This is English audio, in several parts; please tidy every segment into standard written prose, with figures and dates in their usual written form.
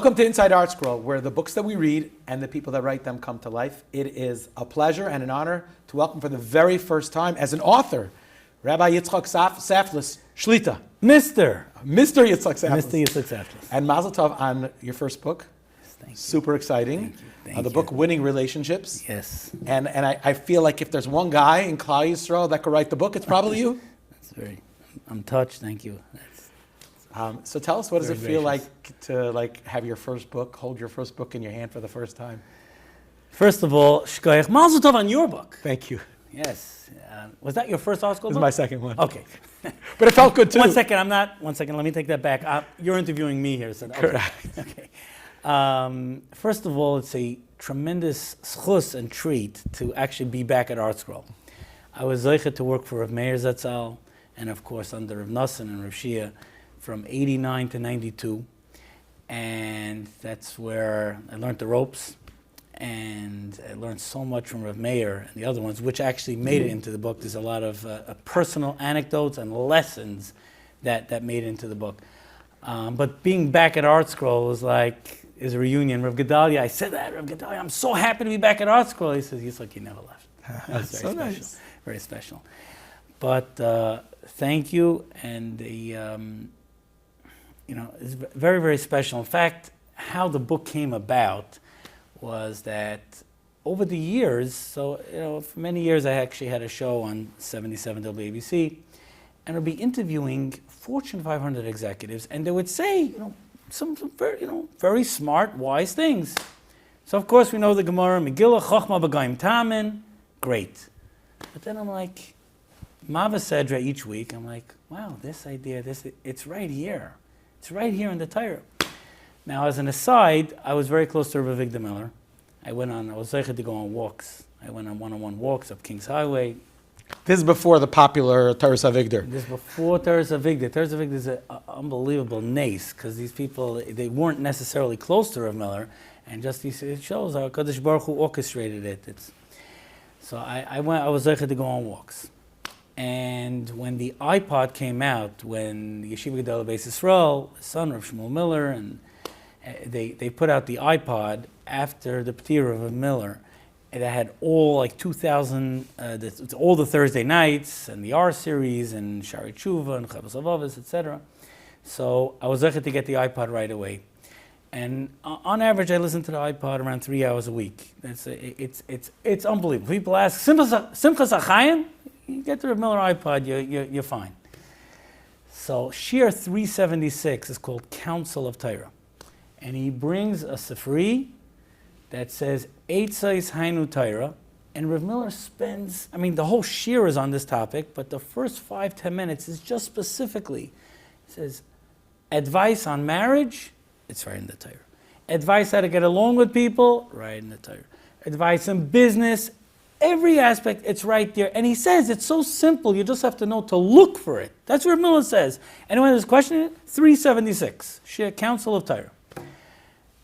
Welcome to Inside ArtScroll, where the books that we read and the people that write them come to life. It is a pleasure and an honor to welcome for the very first time as an author, Rabbi Yitzchok Saftlas, Shlita. Mr. Yitzchok Saftlas. Mr. Yitzchok Saftlas. And Mazel Tov on your first book. Thank you. Super exciting. Thank you. The book Winning Relationships. Yes. And I feel like if there's one guy in Klal Yisrael that could write the book, it's probably you. I'm touched. Thank you. So tell us, what does it feel gracious. like to have your first book, hold your first book in your hand for the first time? First of all, shkoyach, Mazel Tov on your book. Thank you. Yes. Was that your first ArtScroll book? This is my second one. Okay. But it felt good too. One second, let me take that back. You're interviewing me here. So, okay. Correct. Okay. First of all, it's a tremendous schus and treat to actually be back at ArtScroll. I was zeichet to work for Rav Meir Zatzal, and of course under Rav Nassan and Rav Shia from 89 to 92. And that's where I learned the ropes. And I learned so much from Rav Meir and the other ones, which actually made it into the book. There's a lot of personal anecdotes and lessons that made it into the book. But being back at ArtScroll is a reunion. Rav Gedalia, I said that, Rav Gedalia, I'm so happy to be back at ArtScroll. He says, Yitzchok, you never left. That's very so special. Nice. Very special. But thank you, and it's very, very special. In fact, how the book came about was that over the years, for many years I actually had a show on 77 WABC, and I'd be interviewing Fortune 500 executives, and they would say, some very, very smart, wise things. So of course we know the Gemara, Megillah, Chochma B'Gaim Tamen, great. But then I'm like, Mava Sedra each week, I'm like, wow, this idea, it's right here. It's right here in the Torah. Now, as an aside, I was very close to Rabbi Victor Miller. I was zeichet to go on walks. I went on one-on-one walks up King's Highway. This is before the popular Torah Savigdor. This is before Torah Savigdor. Torah Savigdor is an unbelievable nace, because these people, they weren't necessarily close to Rav Miller, and it shows how Kadosh Baruch Hu orchestrated it. So I was zeichet to go on walks. And when the iPod came out, when the Yeshiva Gedolah Beis Yisrael, the son of Shmuel Miller, and they put out the iPod after the P'tira of Miller, and it had all 2,000, all the Thursday nights, and the R series, and Shari Tshuva, and Chavos Avavos, etc. So I was zeichet to get the iPod right away. And on average, I listen to the iPod around 3 hours a week. It's unbelievable. People ask, Simchas HaChaim? You get the Rav Miller iPod, you're fine. So Shir 376 is called Council of Torah. And he brings a Sifri that says, Eitzais Hainu Torah. And Rav Miller spends, the whole Shir is on this topic, but the first 5-10 minutes is just specifically, it says, advice on marriage, it's right in the Torah. Advice how to get along with people, right in the Torah. Advice in business, every aspect, it's right there. And he says it's so simple, you just have to know to look for it. That's what Miller says. Anyone has a question? 376, Shir, Council of Torah.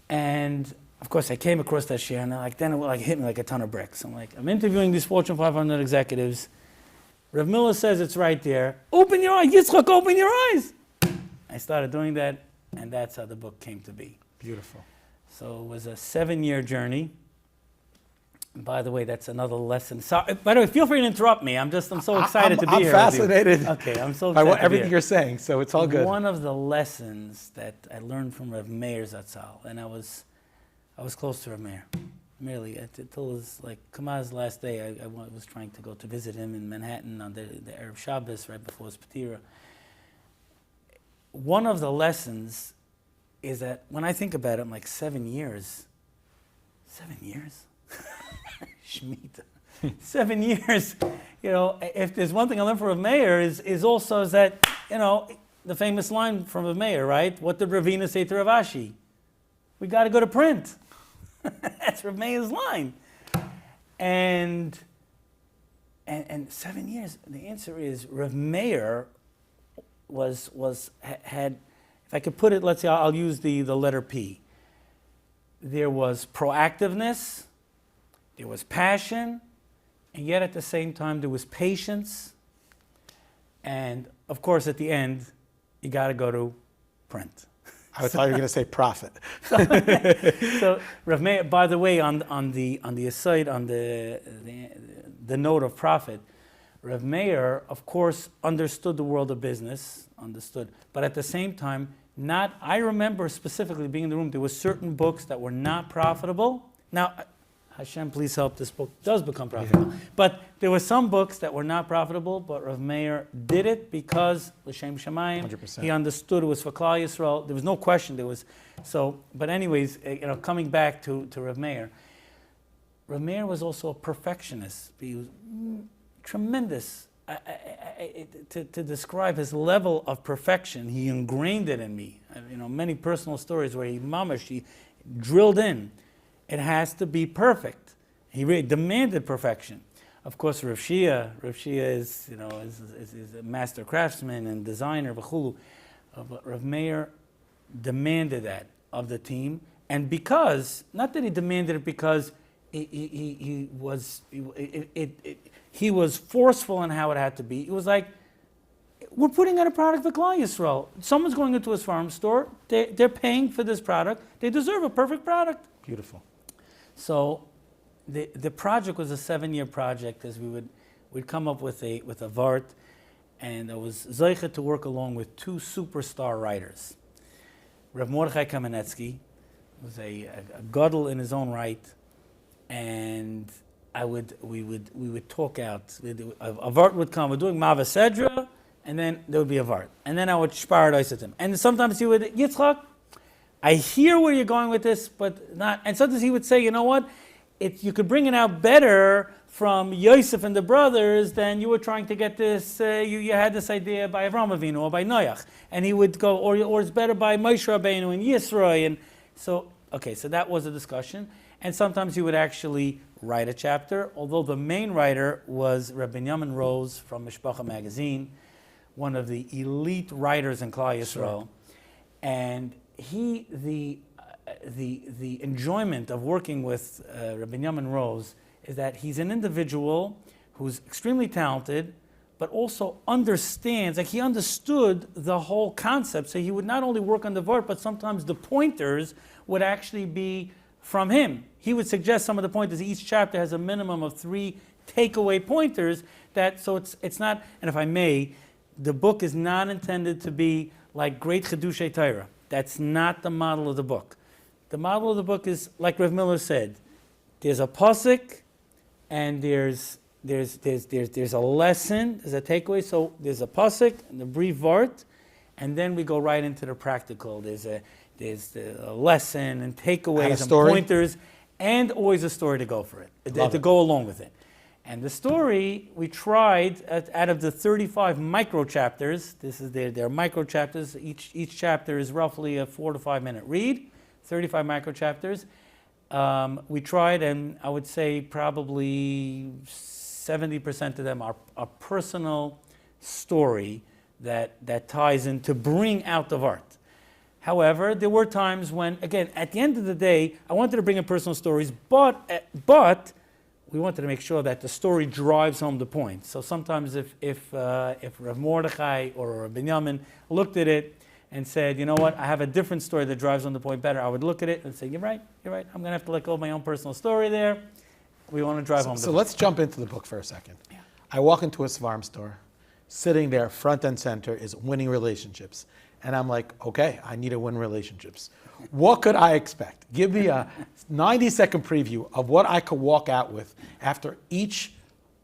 And of course I came across that Shir, and then it hit me like a ton of bricks. I'm interviewing these Fortune 500 executives. Rav Miller says it's right there. Open your eyes, Yitzchok, open your eyes. I started doing that, and that's how the book came to be. Beautiful. So it was a 7-year journey. And by the way, that's another lesson. So, by the way, feel free to interrupt me. I'm so excited to be here. I'm fascinated. Okay, I'm so by excited everything you're saying, so it's all good. One of the lessons that I learned from Rav Meir Zatzal, and I was close to Rav Meir, merely until it was Kamaz's last day. I was trying to go to visit him in Manhattan on the Erev Shabbos right before his P'tira. One of the lessons is that when I think about it, I'm 7 years. 7 years? Shemitah. 7 years. If there's one thing I learned from Rav Meir is also that, the famous line from Rav Meir, right? What did Ravina say to Rav Ashi? We got to go to print. That's Rav Meir's line. And 7 years. The answer is Rav Meir had, if I could put it, let's say I'll use the letter P. There was proactiveness, there was passion, and yet at the same time there was patience. And of course at the end, you got to go to print. I thought you were going to say prophet. So Rav Meir, by the way, on the aside, on the note of prophet, Rav Meir, of course, understood the world of business, but at the same time, I remember specifically being in the room, there were certain books that were not profitable. Now, Hashem, please help, this book does become profitable. Yeah. But there were some books that were not profitable, but Rav Meir did it because, L'Shem Shamayim, 100%. he understood it was for Klal Yisrael. There was no question. But anyways, coming back to Rav Meir was also a perfectionist. He was tremendous. To describe his level of perfection, he ingrained it in me. Many personal stories where he drilled in. It has to be perfect. He really demanded perfection. Of course, Rav Shia is a master craftsman and designer, v'chulu. But Rav Meir demanded that of the team, and because, not that he demanded it because he was forceful in how it had to be. It was like, we're putting out a product for Klal Yisrael. Someone's going into his farm store. They're paying for this product. They deserve a perfect product. Beautiful. So the project was a 7-year project, as we'd come up with a vart, and I was zeicha to work along with 2 superstar writers. Rav Mordechai Kamenetsky was a gadol in his own right, and we would talk out. A vart would come. We're doing Mava Sedra, and then there would be a vart, and then I would sparadise at him. And sometimes he would, Yitzchok, I hear where you're going with this, but not. And sometimes he would say, you know what? You could bring it out better from Yosef and the brothers than you were trying to get this. You had this idea by Avraham Avinu or by Noach, and he would go, or it's better by Moshe Rabbeinu and Yisro. And so that was a discussion. And sometimes he would actually write a chapter, although the main writer was Rabbi Binyamin Rose from Mishpacha magazine, one of the elite writers in Klal Yisrael, sure. And the enjoyment of working with Rabbi Binyamin Rose is that he's an individual who's extremely talented, but also understands, like he understood the whole concept. So he would not only work on the vart, but sometimes the pointers would actually be from him. He would suggest some of the pointers. Each chapter has a minimum of 3 takeaway pointers. So it's not, and if I may, the book is not intended to be like great Chedushei Torah. That's not the model of the book. The model of the book is, like Rav Miller said, there's a pasuk, and there's a lesson, there's a takeaway. So there's a pasuk and the brief vart, and then we go right into the practical. There's a lesson and takeaways and pointers, and always a story to go for it, to go along with it. And the story, we tried, out of the 35 microchapters, they're microchapters, each chapter is roughly a 4 to 5 minute read, 35 microchapters. We tried, and I would say probably 70% of them are a personal story that ties in to bring out the art. However, there were times when, again, at the end of the day, I wanted to bring in personal stories, but we wanted to make sure that the story drives home the point. So sometimes if Rav Mordechai or Rav Binyamin looked at it and said, you know what, I have a different story that drives home the point better, I would look at it and say, you're right, I'm going to have to let go of my own personal story there. We want to drive home the point. So let's jump into the book for a second. Yeah. I walk into a Svarm store. Sitting there, front and center, is winning relationships. And I'm like, okay, I need to win relationships. What could I expect? Give me a 90-second preview of what I could walk out with after each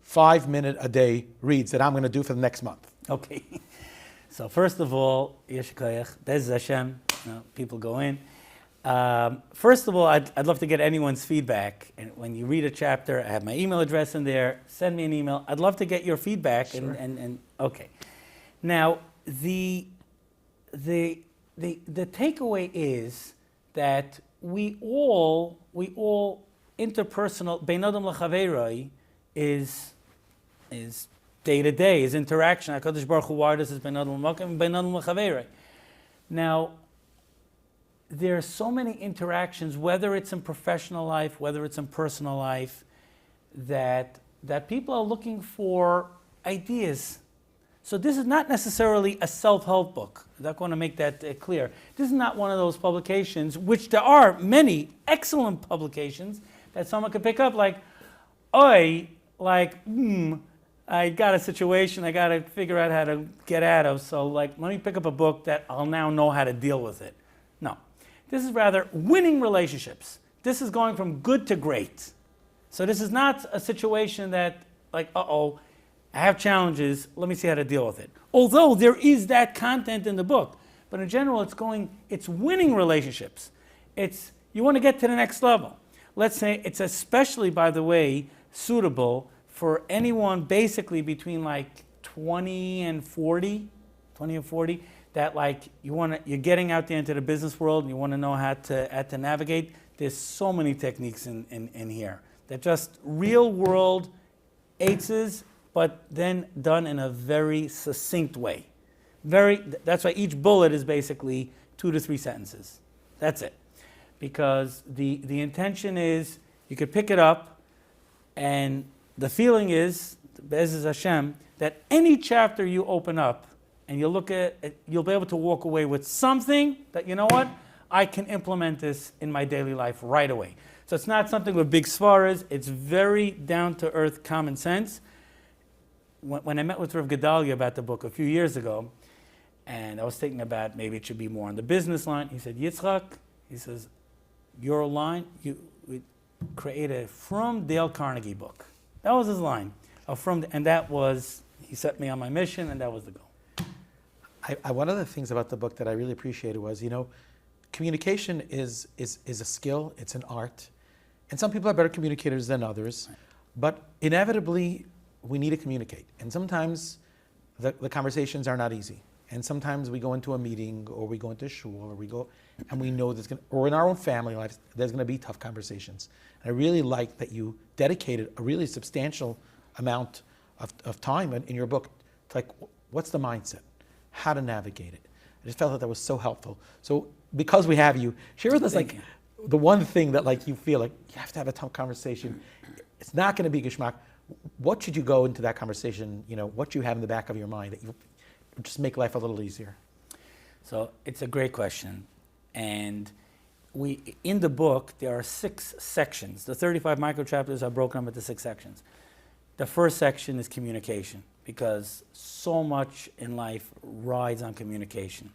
5-minute-a-day reads that I'm going to do for the next month. Okay. So first of all, Yesh Koyach, Bez Hashem, people go in. First of all, I'd love to get anyone's feedback. And when you read a chapter, I have my email address in there. Send me an email. I'd love to get your feedback. Sure. And okay. Now, the takeaway is that we all interpersonal bein adam l'chaveroi is day to day, is interaction. HaKadosh Baruch Hu wired us as bein adam l'makom, bein adam l'chaveroi. Now, there are so many interactions, whether it's in professional life, whether it's in personal life, that people are looking for ideas. So this is not necessarily a self-help book. I'm not going to make that clear. This is not one of those publications, which there are many excellent publications that someone could pick up, like, I got a situation I got to figure out how to get out of, so let me pick up a book that I'll now know how to deal with it. No. This is rather winning relationships. This is going from good to great. So this is not a situation that, I have challenges, let me see how to deal with it. Although there is that content in the book, but in general it's winning relationships. You want to get to the next level. Let's say it's especially, by the way, suitable for anyone basically between 20 and 40, that you're getting out there into the business world and you want to know how to navigate. There's so many techniques in here. They're just real world eights, but then done in a very succinct way. That's why each bullet is basically 2 to 3 sentences. That's it. Because the intention is you could pick it up, and the feeling is, Be'ezus Hashem, that any chapter you open up and you look at it, you'll be able to walk away with something that, you know what, I can implement this in my daily life right away. So it's not something with big svaras, it's very down-to-earth common sense. When I met with Rav Gedalia about the book a few years ago, and I was thinking about maybe it should be more on the business line, he said, Yitzchok, he says, your line, we create a From Dale Carnegie book. That was his line. And that was, he set me on my mission, and that was the goal. One of the things about the book that I really appreciated was, communication is a skill, it's an art. And some people are better communicators than others. But inevitably, we need to communicate. And sometimes the conversations are not easy. And sometimes we go into a meeting, or we go into shul, and we know or in our own family lives, there's going to be tough conversations. And I really like that you dedicated a really substantial amount of time in your book to what's the mindset, how to navigate it. I just felt that was so helpful. So because we have you, share with us the one thing that you feel like you have to have a tough conversation. It's not going to be geschmack. What should you go into that conversation, what you have in the back of your mind that you just make life a little easier? So it's a great question. And in the book, there are 6 sections. The 35 microchapters are broken up into 6 sections. The first section is communication, because so much in life rides on communication.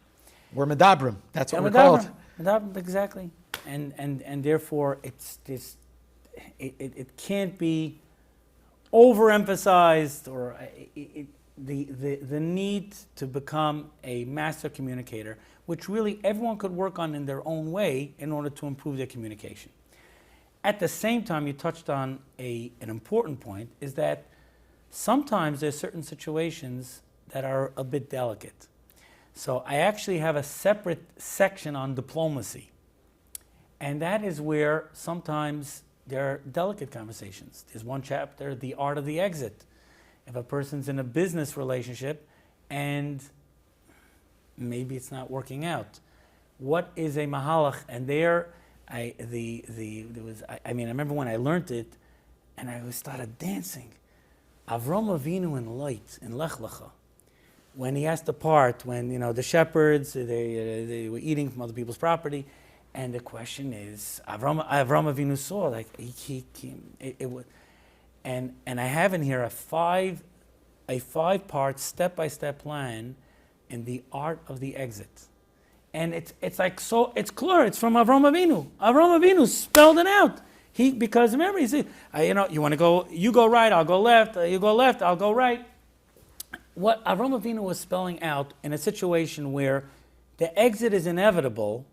We're medabrim. That's what we're called. Medabrim, exactly. And therefore, it can't be overemphasized, or the need to become a master communicator, which really everyone could work on in their own way in order to improve their communication. At the same time, you touched on an important point, is that sometimes there's certain situations that are a bit delicate. So I actually have a separate section on diplomacy. And that is where sometimes there are delicate conversations. There's one chapter, the art of the exit. If a person's in a business relationship and maybe it's not working out, what is a mahalach? And I remember when I learned it, and I started dancing. Avram Avinu in Light, in Lech Lecha, when he has to part, when the shepherds they were eating from other people's property, and the question is, Avram Avinu saw and I have in here a 5-part step-by-step plan in the art of the exit. And it's clear. It's from Avram Avinu. Avram Avinu spelled it out. Because remember, he said, you want to go, you go right, I'll go left. You go left, I'll go right. What Avram Avinu was spelling out in a situation where the exit is inevitable,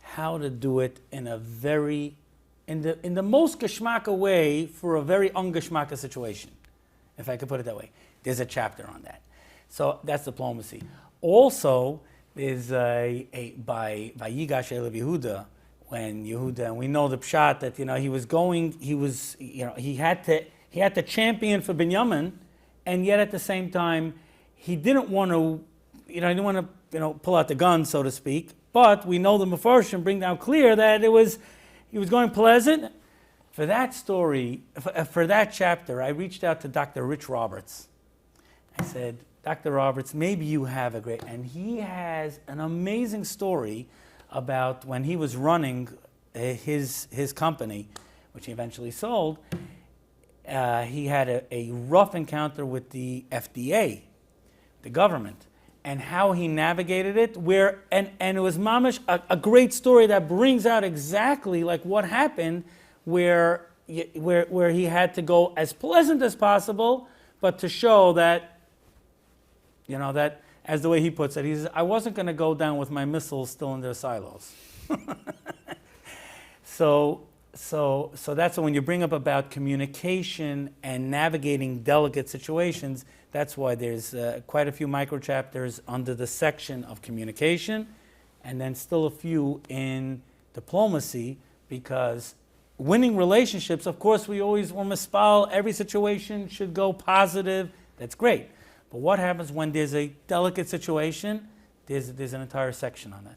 how to do it in a very, in the most geschmacka way for a very ungeschmacka situation, if I could put it that way. There's a chapter on that. So that's diplomacy. Also, is by Yigash Elev Yehuda, when Yehuda, and we know the pshat that he had to champion for Binyamin, and yet at the same time he didn't want to pull out the gun, so to speak. But we know the Mefarshim bring down clear that he was going pleasant. For that story, for that chapter, I reached out to Dr. Rich Roberts. I said, Dr. Roberts, maybe you have a great, and he has an amazing story about when he was running his company, which he eventually sold. He had a rough encounter with the FDA, the government, and how he navigated it. And it was mamish a great story that brings out exactly like what happened, where he had to go as pleasant as possible, but to show that, that, as the way he puts it, he says, I wasn't going to go down with my missiles still in their silos. So that's when you bring up about communication and navigating delicate situations. That's why there's quite a few microchapters under the section of communication, and then still a few in diplomacy, because winning relationships, of course, we always want to mispal, every situation should go positive. That's great. But what happens when there's a delicate situation? There's an entire section on that.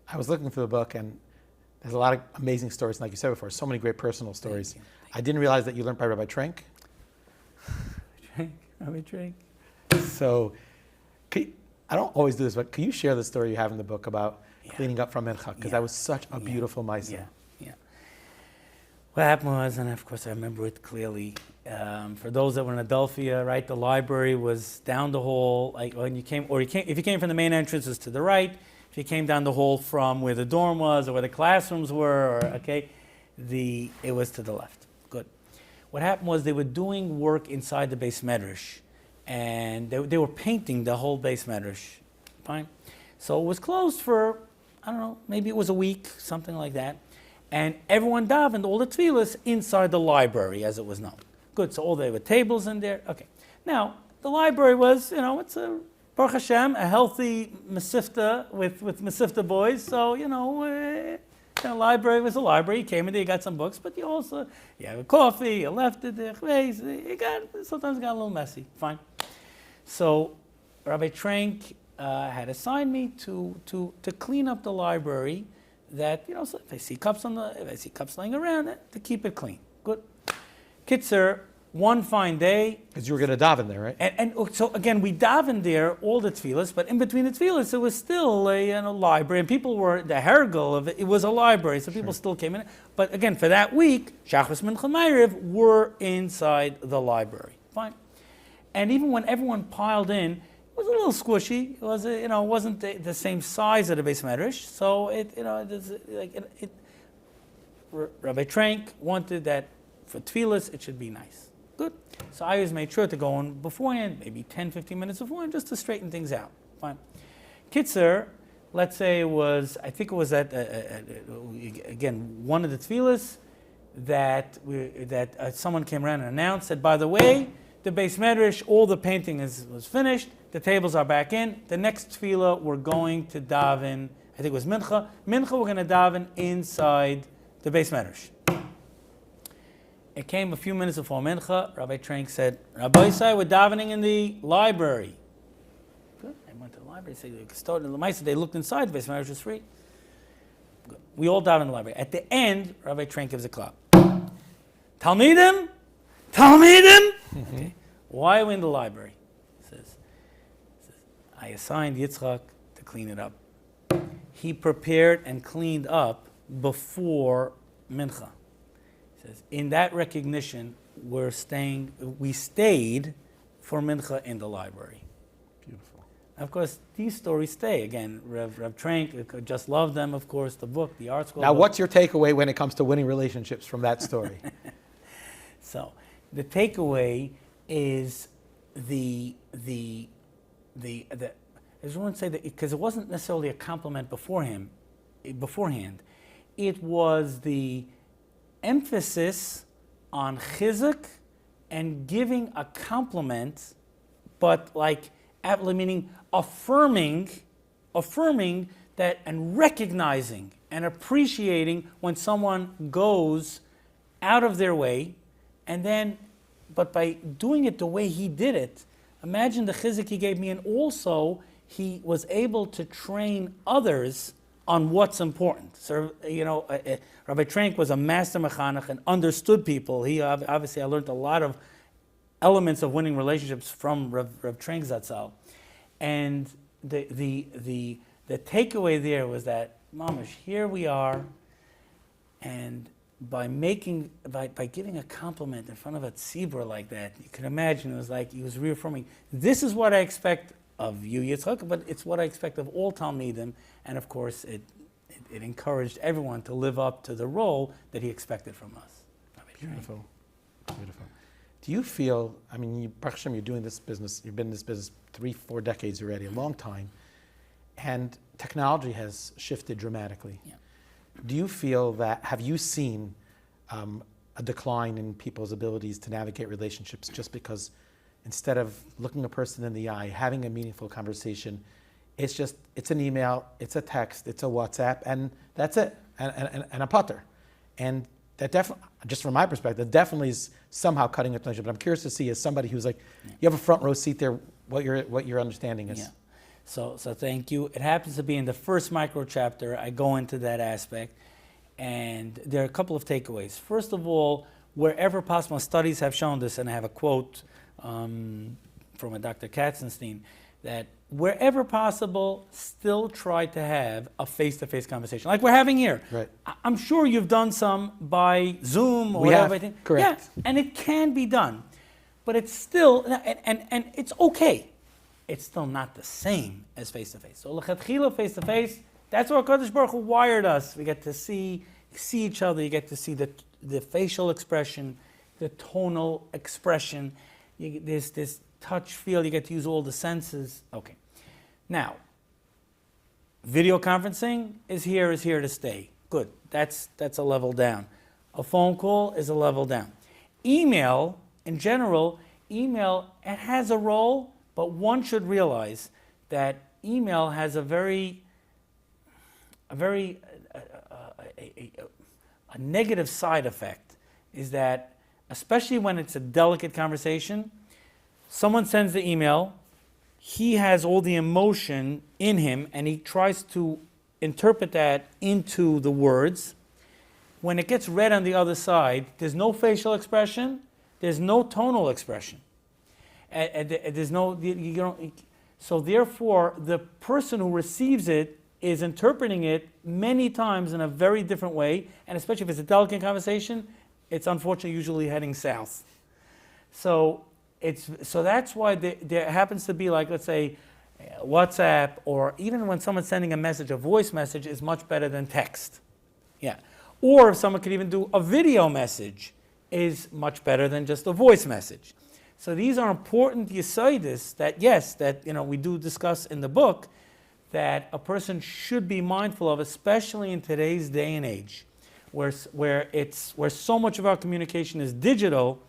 I was looking through the book, and there's a lot of amazing stories, like you said before, so many great personal stories. Thank you. I didn't realize that you learned by Rabbi Trank. Rabbi Trank. So, I don't always do this, but can you share the story you have in the book about cleaning up from Mincha? Because that was such a beautiful ma'aseh. Yeah. What happened was, and of course I remember it clearly, for those that were in Adelphia, right, the library was down the hall, like when you came, if you came from the main entrance, it was to the right. If you came down the hall from where the dorm was or where the classrooms were, it was to the left. Good. What happened was they were doing work inside the Beis Medrash, and they were painting the whole Beis Medrash. Fine. So it was closed for, I don't know, maybe it was a week, something like that. And everyone davened, all the tefillas, inside the library, as it was known. Good, so there were tables in there. Okay. Now, the library was, it's a, Baruch Hashem, a healthy Mesifta with Mesifta boys. So, the library was a library. You came in there, you got some books, but you have a coffee, you left it there. Sometimes it got a little messy. Fine. So, Rabbi Trank had assigned me to clean up the library. That, so if I see cups laying around, to keep it clean. Good. Kitzer, one fine day. Because you were going to daven there, right? And so again, we davened there, all the tefillas, but in between the tefillas, it was still a library, and people were, the hergel of it was a library, so people still came in. But again, for that week, Shachris, Mincha, Ma'ariv were inside the library. Fine. And even when everyone piled in, it was a little squishy. It was, wasn't the same size of the Beis Medrash. So Rabbi Trank wanted that for tefillas it should be nice. Good. So I always made sure to go in beforehand, maybe 10, 15 minutes beforehand, just to straighten things out. Fine. Kitzer, let's say it was again one of the tefillas that someone came around and announced that, by the way, the Beis Medrash, all the painting was finished. The tables are back in. The next tefillah, we're going to daven, I think it was Mincha. Mincha, we're going to daven inside the Beis Medrash. It came a few minutes before Mincha. Rabbi Trank said, Rabbi Isai, we're davening in the library. Good. I went to the library. They looked inside. The Beis Medrash was free. Good. We all davened in the library. At the end, Rabbi Trank gives a clap. Talmidim? Okay. Why are we in the library? He says, I assigned Yitzchok to clean it up. He prepared and cleaned up before Mincha. He says, in that recognition, we stayed for Mincha in the library. Beautiful. Of course, these stories stay. Again, Rev Trank, just love them, of course, the book, the ArtScroll. Now, what's your takeaway when it comes to winning relationships from that story? So, the takeaway is I just want to say that because it wasn't necessarily a compliment beforehand. It was the emphasis on chizuk and giving a compliment, but meaning affirming that, and recognizing and appreciating when someone goes out of their way, and then, but by doing it the way he did it, imagine the chizuk he gave me, and also he was able to train others on what's important. So, Rabbi Trank was a master mechanech and understood people. He obviously, I learned a lot of elements of winning relationships from Rav Trenk Zatzal. And the takeaway there was that, mamash, here we are, and by giving a compliment in front of a tzibur like that, you can imagine it was like he was reaffirming, this is what I expect of you, Yitzchok, but it's what I expect of all Talmidim, and of course it encouraged everyone to live up to the role that he expected from us. Beautiful, beautiful. Do you feel, I mean, Baruch Hashem, you're doing this business, you've been in this business 3-4 decades already, a long time, and technology has shifted dramatically. Yeah. Do you feel that, have you seen a decline in people's abilities to navigate relationships just because instead of looking a person in the eye, having a meaningful conversation, it's an email, it's a text, it's a WhatsApp, and that's it, and a putter. And that definitely, just from my perspective, definitely is somehow cutting a relationship. But I'm curious to see, as somebody who's like, you have a front row seat there, what your understanding is. Yeah. So thank you. It happens to be in the first micro chapter. I go into that aspect, and there are a couple of takeaways. First of all, wherever possible, studies have shown this, and I have a quote from a Dr. Katzenstein, that wherever possible, still try to have a face-to-face conversation, like we're having here. Right. I'm sure you've done some by Zoom or We whatever. have, correct. Yeah, and it can be done, but it's still, and it's okay. It's still not the same as face-to-face. So l'chatchila, face-to-face, that's where Kadosh Baruch Hu wired us. We get to see each other. You get to see the facial expression, the tonal expression. There's this touch, feel. You get to use all the senses. Okay. Now, video conferencing is here to stay. Good. That's a level down. A phone call is a level down. Email, in general, it has a role, but one should realize that email has a negative side effect, is that, especially when it's a delicate conversation, someone sends the email, he has all the emotion in him, and he tries to interpret that into the words. When it gets read on the other side, there's no facial expression, there's no tonal expression. There's no, you don't, so therefore, the person who receives it is interpreting it many times in a very different way, and especially if it's a delicate conversation, it's unfortunately usually heading south. So that's why there happens to be, like, let's say, WhatsApp, or even when someone's sending a message, a voice message is much better than text. Yeah. Or if someone could even do a video message, is much better than just a voice message. So these are important yisaidis that we do discuss in the book, that a person should be mindful of, especially in today's day and age, where so much of our communication is digital.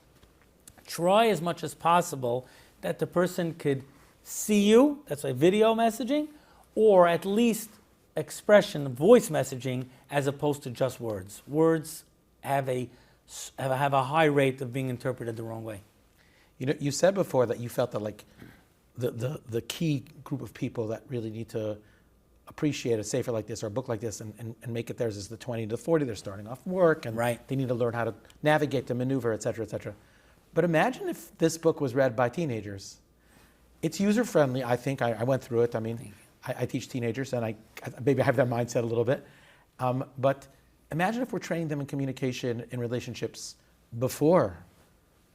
Try as much as possible that the person could see you, that's like video messaging, or at least expression, voice messaging, as opposed to just words. Words have a high rate of being interpreted the wrong way. You know, you said before that you felt that, like, the key group of people that really need to appreciate a sefer like this or a book like this and make it theirs is the 20 to 40. They're starting off work, and right. They need to learn how to navigate the maneuver, et cetera, et cetera. But imagine if this book was read by teenagers. It's user-friendly, I think. I went through it. I mean, I teach teenagers, and I maybe I have their mindset a little bit. But imagine if we're training them in communication, in relationships, before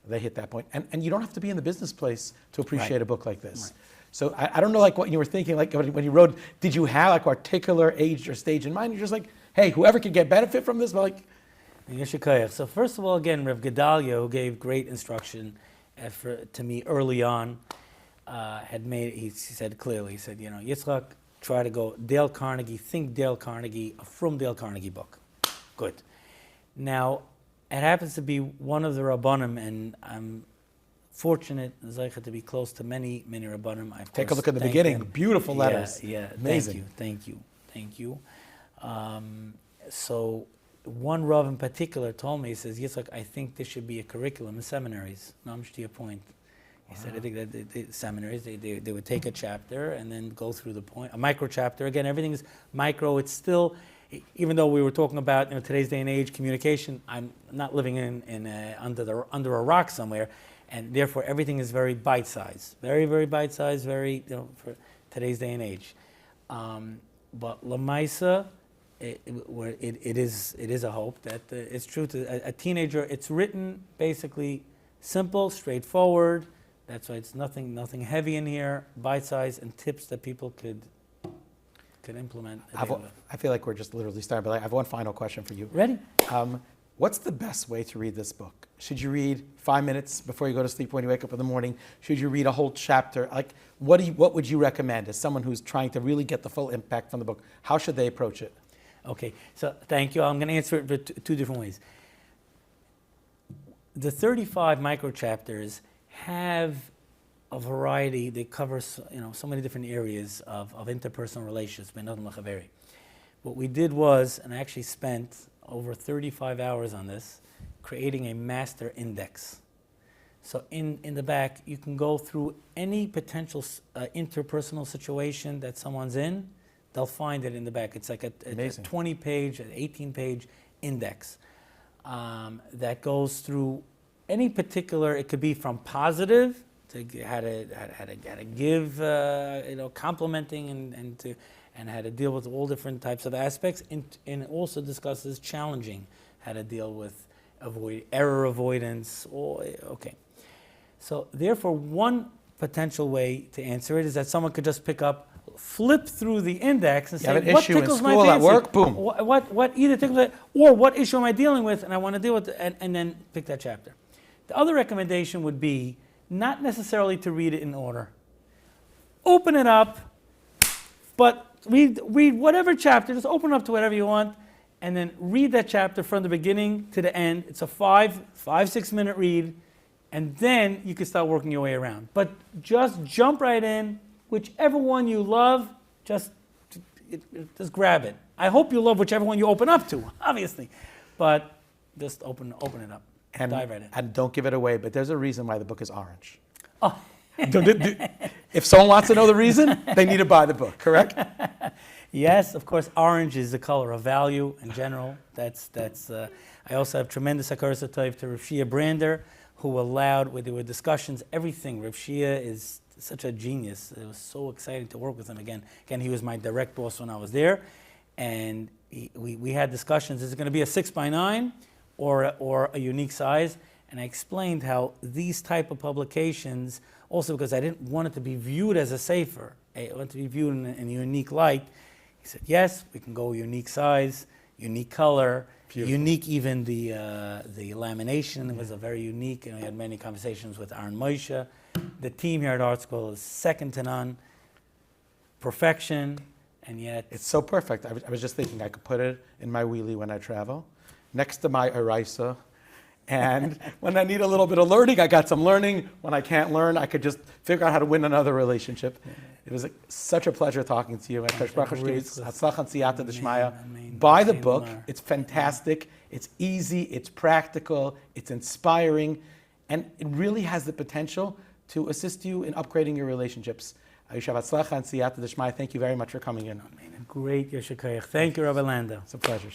they hit that point. And you don't have to be in the business place to appreciate right. a book like this. Right. So I don't know, like, what you were thinking, like when you wrote, did you have like a particular age or stage in mind? You're just like, hey, whoever could get benefit from this, but like. So first of all, again, Rav Gedalia, who gave great instruction to me early on, he said clearly, he said, Yitzchok, try to go Dale Carnegie, think Dale Carnegie, a from Dale Carnegie book. Good. Now, it happens to be one of the Rabbanim, and I'm fortunate, Zaycha, to be close to many, many Rabbanim. Take a look at the beginning, beautiful letters. Yeah, amazing. Thank you. So one Rav in particular told me, he says, Yitzchak, I think there should be a curriculum in seminaries. Namsh, to your point. He said, I think that the seminaries, they would take a chapter and then go through the point, a micro chapter. Again, everything is micro. It's still, even though we were talking about today's day and age communication, I'm not living under a rock somewhere. And therefore, everything is very bite-sized. Very, very bite-sized, very, for today's day and age. But Lamaisa, it is a hope that it's true to a teenager. It's written basically simple, straightforward. That's why it's nothing heavy in here, bite-sized, and tips that people could implement. I feel like we're just literally starting, but I have one final question for you. Ready? What's the best way to read this book? Should you read 5 minutes before you go to sleep when you wake up in the morning? Should you read a whole chapter? Like, what would you recommend as someone who's trying to really get the full impact from the book? How should they approach it? Okay, so thank you. I'm going to answer it two different ways. The 35 microchapters have a variety. They cover so many different areas of interpersonal relations. What we did was, and I actually spent over 35 hours on this, creating a master index. So in the back, you can go through any potential interpersonal situation that someone's in. They'll find it in the back. It's like a 20-page, an 18-page index that goes through any particular. It could be from positive to how to give, complimenting and how to deal with all different types of aspects, and it also discusses challenging, how to deal with error avoidance. So therefore, one potential way to answer it is that someone could just flip through the index and say, what tickles my fancy? At work, boom. What either tickles it, or what issue am I dealing with, and I want to deal with it, and then pick that chapter. The other recommendation would be not necessarily to read it in order. Open it up, but read whatever chapter, just open up to whatever you want, and then read that chapter from the beginning to the end. It's a 6 minute read, and then you can start working your way around. But just jump right in, whichever one you love, just grab it. I hope you love whichever one you open up to, obviously, but just open it up. And dive right in. And don't give it away, but there's a reason why the book is orange. Oh. If someone wants to know the reason, they need to buy the book, correct? Yes, of course, orange is the color of value in general. I also have tremendous hakaras hatov to Rav Shia Brander, who allowed, there were discussions, everything. Rav Shia is such a genius. It was so exciting to work with him again. Again, he was my direct boss when I was there, and we had discussions. Is it going to be a 6x9 or a unique size? And I explained how these type of publications, also because I didn't want it to be viewed as a sefer, I want it to be viewed in a unique light. He said, yes, we can go unique size, unique color, beautiful. Unique even the lamination was a very unique, and we had many conversations with Aaron Moshe. The team here at ArtScroll is second to none. Perfection, and yet... It's so perfect. I was just thinking I could put it in my wheelie when I travel, next to my eraser. And when I need a little bit of learning, I got some learning. When I can't learn, I could just figure out how to win another relationship. It was such a pleasure talking to you. Buy the book. It's fantastic. It's easy. It's practical. It's inspiring. And it really has the potential to assist you in upgrading your relationships. Thank you very much for coming in. Great, Yeshakayach. Thank you, Rabbi Landau. It's a pleasure.